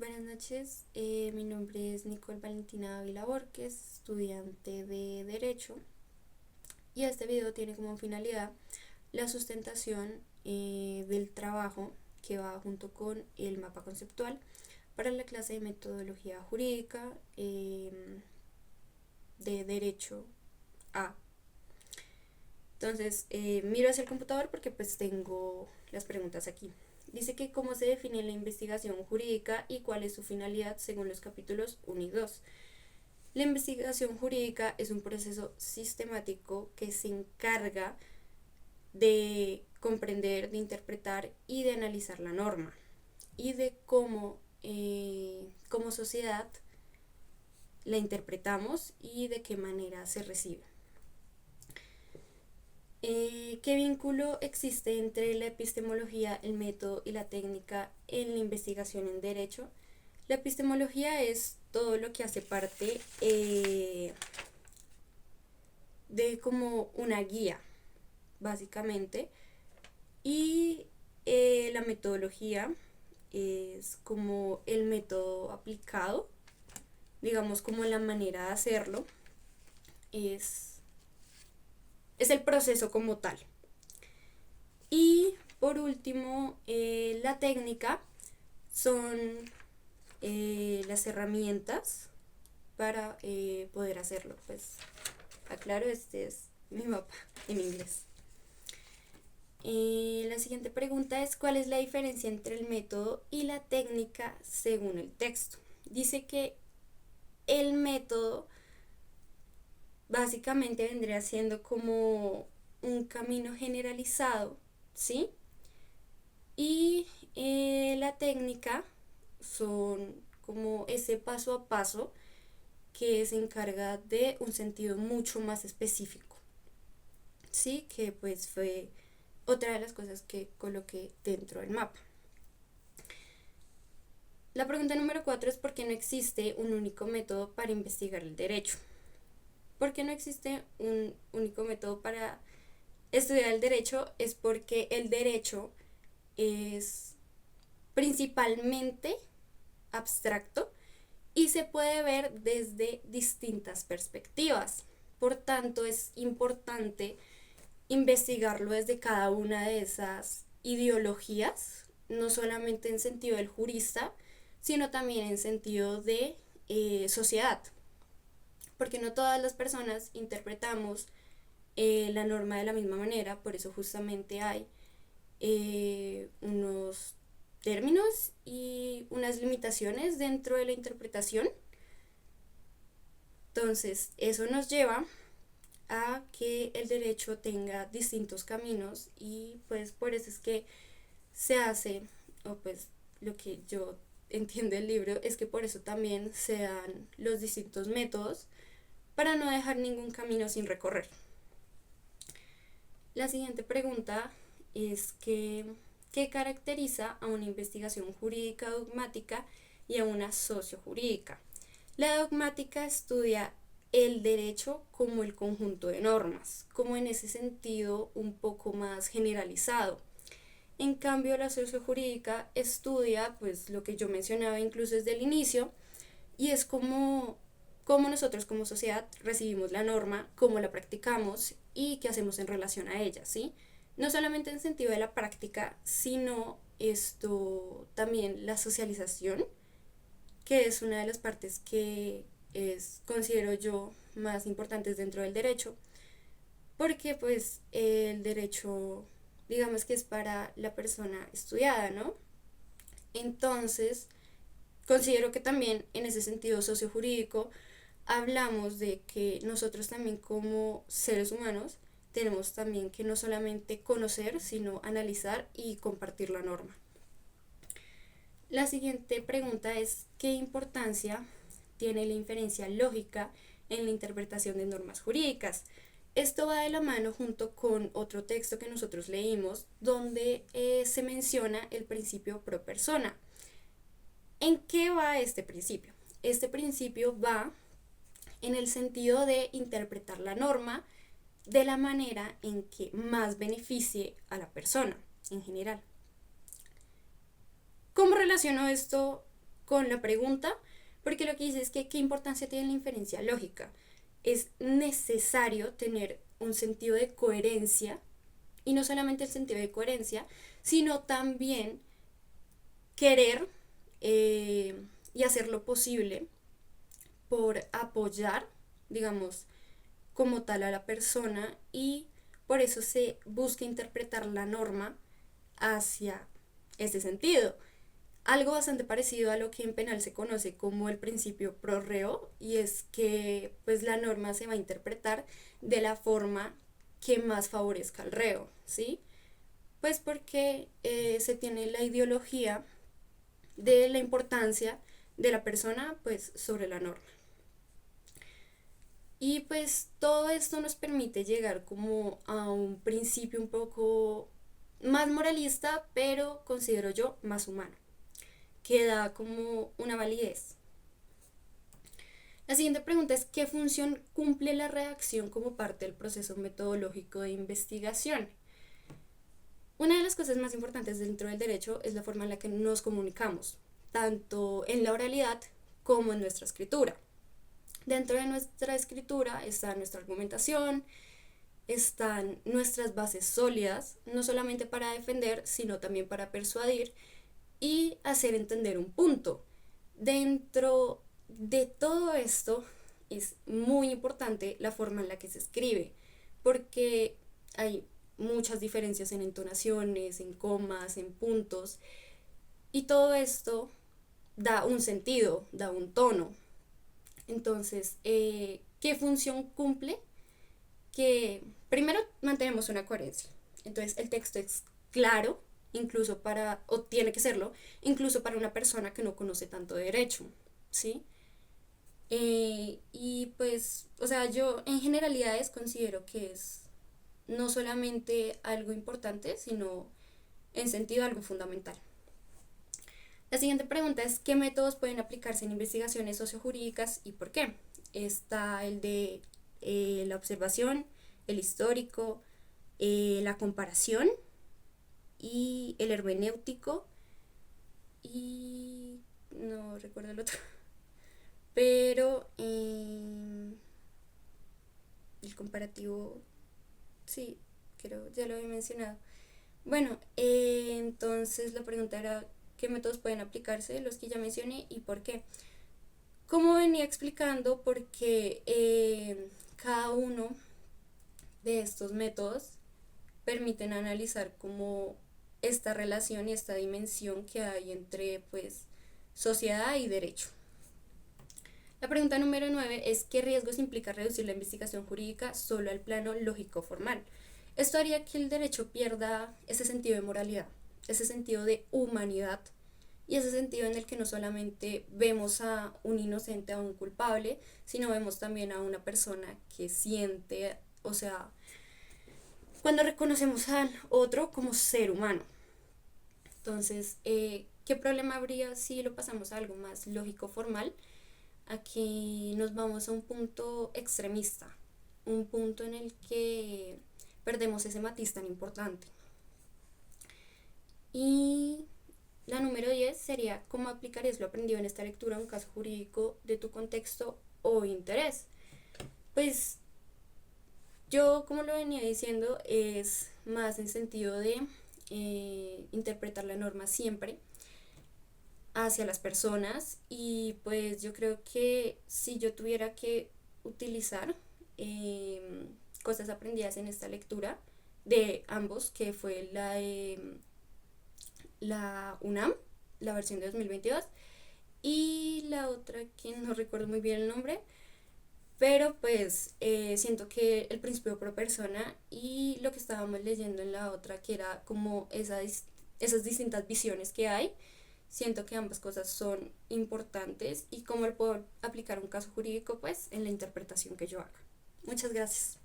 Buenas noches, mi nombre es Nicole Valentina Ávila Borges, estudiante de Derecho, y este video tiene como finalidad la sustentación del trabajo que va junto con el mapa conceptual para la clase de metodología jurídica de Derecho A. Entonces, miro hacia el computador porque pues tengo las preguntas aquí. Dice que cómo se define la investigación jurídica y cuál es su finalidad según los capítulos 1 y 2. La investigación jurídica es un proceso sistemático que se encarga de comprender, de interpretar y de analizar la norma y de cómo como sociedad la interpretamos y de qué manera se recibe. ¿Qué vínculo existe entre la epistemología, el método y la técnica en la investigación en derecho? La epistemología es todo lo que hace parte de como una guía, básicamente, y la metodología es como el método aplicado, digamos como la manera de hacerlo, es, es el proceso como tal. Y por último, la técnica son las herramientas para poder hacerlo. Pues aclaro, este es mi mapa en inglés. La siguiente pregunta es: ¿cuál es la diferencia entre el método y la técnica según el texto? Dice que el método básicamente vendría siendo como un camino generalizado, ¿sí? Y la técnica son como ese paso a paso que se encarga de un sentido mucho más específico, ¿sí? Que pues fue otra de las cosas que coloqué dentro del mapa. La pregunta número 4 es: ¿por qué no existe un único método para investigar el derecho? ¿Por qué no existe un único método para estudiar el derecho? Es porque el derecho es principalmente abstracto y se puede ver desde distintas perspectivas. Por tanto, es importante investigarlo desde cada una de esas ideologías, no solamente en sentido del jurista, sino también en sentido de sociedad, porque no todas las personas interpretamos la norma de la misma manera. Por eso justamente hay unos términos y unas limitaciones dentro de la interpretación. Entonces, eso nos lleva a que el derecho tenga distintos caminos, y pues por eso es que se hace, o pues lo que yo entiendo del libro es que por eso también se dan los distintos métodos para no dejar ningún camino sin recorrer. La siguiente pregunta es que ¿qué caracteriza a una investigación jurídica dogmática y a una sociojurídica? La dogmática estudia el derecho como el conjunto de normas, como en ese sentido un poco más generalizado. En cambio, la sociojurídica estudia pues lo que yo mencionaba incluso desde el inicio, y es como nosotros como sociedad recibimos la norma, cómo la practicamos y qué hacemos en relación a ella, ¿sí? No solamente en sentido de la práctica, sino esto también la socialización, que es una de las partes que considero yo más importantes dentro del derecho, porque pues el derecho digamos que es para la persona estudiada, ¿no? Entonces, considero que también en ese sentido sociojurídico hablamos de que nosotros también como seres humanos tenemos también que no solamente conocer, sino analizar y compartir la norma. La siguiente pregunta es: ¿qué importancia tiene la inferencia lógica en la interpretación de normas jurídicas? Esto va de la mano junto con otro texto que nosotros leímos, donde se menciona el principio pro persona. ¿En qué va este principio? Este principio va en el sentido de interpretar la norma de la manera en que más beneficie a la persona en general. ¿Cómo relaciono esto con la pregunta, porque lo que dice es que qué importancia tiene la inferencia lógica. Es necesario tener un sentido de coherencia, y no solamente el sentido de coherencia, sino también querer y hacer lo posible por apoyar, digamos, como tal a la persona, y por eso se busca interpretar la norma hacia ese sentido. Algo bastante parecido a lo que en penal se conoce como el principio pro reo, y es que pues la norma se va a interpretar de la forma que más favorezca al reo, ¿sí? Pues porque se tiene la ideología de la importancia de la persona pues sobre la norma. Y pues todo esto nos permite llegar como a un principio un poco más moralista, pero considero yo más humano, que da como una validez. La siguiente pregunta es: ¿qué función cumple la redacción como parte del proceso metodológico de investigación? Una de las cosas más importantes dentro del derecho es la forma en la que nos comunicamos, tanto en la oralidad como en nuestra escritura. Dentro de nuestra escritura está nuestra argumentación, están nuestras bases sólidas, no solamente para defender, sino también para persuadir y hacer entender un punto. Dentro de todo esto es muy importante la forma en la que se escribe, porque hay muchas diferencias en entonaciones, en comas, en puntos, y todo esto da un sentido, da un tono. Entonces, ¿qué función cumple? Que primero mantenemos una coherencia. Entonces, el texto es claro, incluso para, o tiene que serlo, incluso para una persona que no conoce tanto de derecho, ¿sí? Y pues, o sea, yo en generalidades considero que es no solamente algo importante, sino en sentido algo fundamental. La siguiente pregunta es: ¿qué métodos pueden aplicarse en investigaciones sociojurídicas y por qué? Está el de la observación, el histórico, la comparación y el hermenéutico, y no recuerdo el otro, pero el comparativo, sí, creo, ya lo había mencionado. Bueno, entonces la pregunta era: ¿qué métodos pueden aplicarse? Los que ya mencioné y por qué. Como venía explicando, porque cada uno de estos métodos permiten analizar como esta relación y esta dimensión que hay entre pues sociedad y derecho. La pregunta número 9 es: ¿qué riesgos implica reducir la investigación jurídica solo al plano lógico formal? Esto haría que el derecho pierda ese sentido de moralidad, ese sentido de humanidad, y ese sentido en el que no solamente vemos a un inocente, a un culpable, sino vemos también a una persona que siente, o sea, cuando reconocemos al otro como ser humano. Entonces, ¿qué problema habría si lo pasamos a algo más lógico formal? Aquí nos vamos a un punto extremista, un punto en el que perdemos ese matiz tan importante. Y la número 10 sería: ¿cómo aplicarías lo aprendido en esta lectura a un caso jurídico de tu contexto o interés? Pues yo, como lo venía diciendo, es más en sentido de interpretar la norma siempre hacia las personas, y pues yo creo que si yo tuviera que utilizar cosas aprendidas en esta lectura de ambos, que fue la UNAM, la versión de 2022, y la otra que no recuerdo muy bien el nombre, pero pues siento que el principio pro persona y lo que estábamos leyendo en la otra, que era como esas distintas visiones que hay, siento que ambas cosas son importantes y cómo lo puedo aplicar a un caso jurídico pues en la interpretación que yo haga. Muchas gracias.